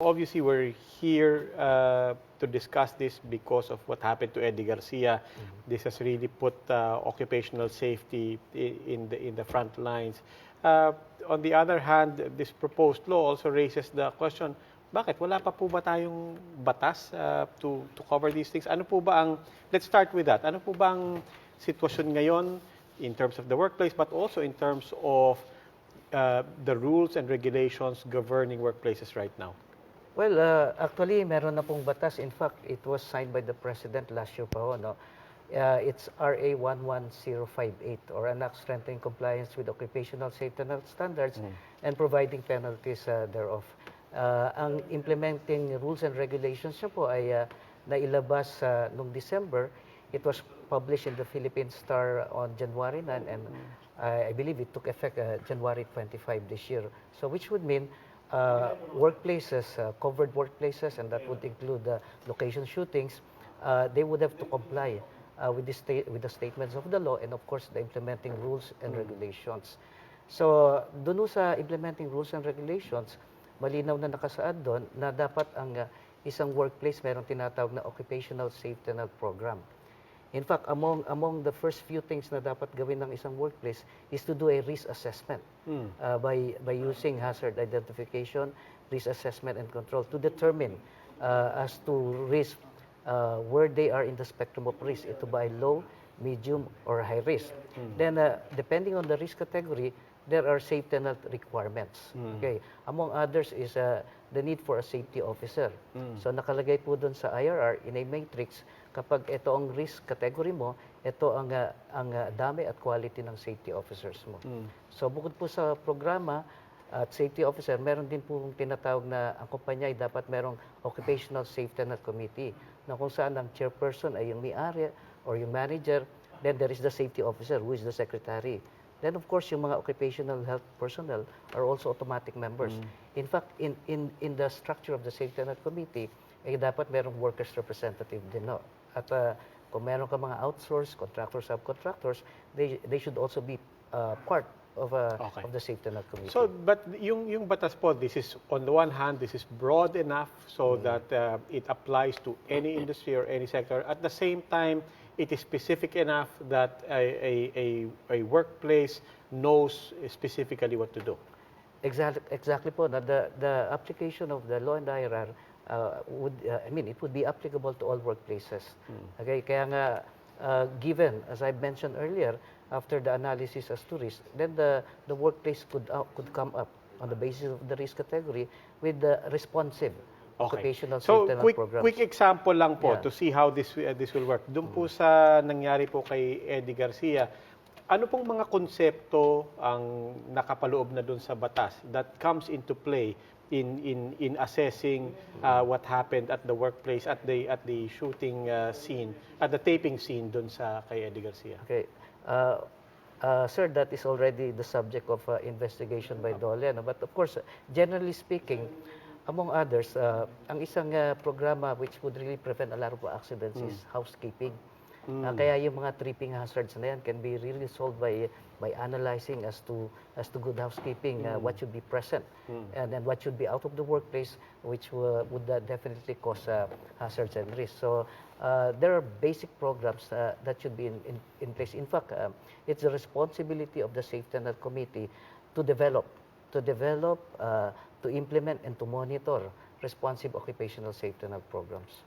Obviously, we're here to discuss this because of what happened to Eddie Garcia. This has really put occupational safety in the front lines. On the other hand, this proposed law also raises the question, bakit wala pa po ba tayong batas to cover these things? Ano po ba ang, let's start with that. Ano po ba ang sitwasyon ngayon in terms of the workplace but also in terms of the rules and regulations governing workplaces right now? Well, actually, meron na pong batas. In fact, it was signed by the President last year pa ho, no? It's RA 11058, or an act strengthening compliance with occupational safety and health standards and providing penalties thereof. Ang implementing rules and regulations niya po ay nailabas noong December. It was published in the Philippine Star on January 9, and I believe it took effect January 25 this year. So which would mean workplaces, covered workplaces, and that would include location shootings, they would have to comply with the statements of the law and of course the implementing rules and regulations. So doon sa implementing rules and regulations, malinaw na nakasaad doon na dapat ang isang workplace mayroong tinatawag na occupational safety and health program. In fact, among the first few things na dapat gawin ng isang workplace is to do a risk assessment by using hazard identification, risk assessment and control to determine as to risk where they are in the spectrum of risk. Ito ba ay low, medium, or high risk? Then, depending on the risk category, there are safety and health requirements. Okay. Among others is the need for a safety officer. So nakalagay po doon sa IRR in a matrix, kapag ito ang risk category mo, ito ang dami at quality ng safety officers mo. So bukod po sa programa at safety officer, meron din po tinatawag na ang kumpanya ay dapat merong occupational safety and health committee, na kung saan ang chairperson ay yung may-ari or yung manager. Then there is the safety officer who is the secretary. Then of course, yung mga occupational health personnel are also automatic members. In fact, in the structure of the Safety and Health Committee, eh, dapat merong workers representative din, no? At kung meron ka mga outsourced, contractors, subcontractors, they should also be part of the Safety and Health Committee. So, but yung batas po, this is, on the one hand, this is broad enough so that it applies to any industry or any sector. At the same time, it is specific enough that a workplace knows specifically what to do. Exactly po. The application of the law and the IRR it would be applicable to all workplaces. Okay, kaya nga, given, as I mentioned earlier, after the analysis as to risk, then the workplace could come up on the basis of the risk category with the responsive occupational safety and health programs. Quick example lang po to see how this will work. Doon po sa nangyari po kay Eddie Garcia, ano pong mga konsepto ang nakapaloob na doon sa batas that comes into play in assessing what happened at the workplace, at the shooting scene, at the taping scene doon sa kay Eddie Garcia? Okay. Sir, that is already the subject of investigation by DOLE. No? But of course, generally speaking, among others, ang isang programa which would really prevent a lot of accidents is housekeeping. Kaya yung mga tripping hazards na yan can be really solved by analyzing as to good housekeeping, what should be present and then what should be out of the workplace, which would definitely cause hazards and risks. So there are basic programs that should be in place. In fact, it's the responsibility of the Safety and Health Committee to develop, to implement, and to monitor responsive occupational safety and health programs.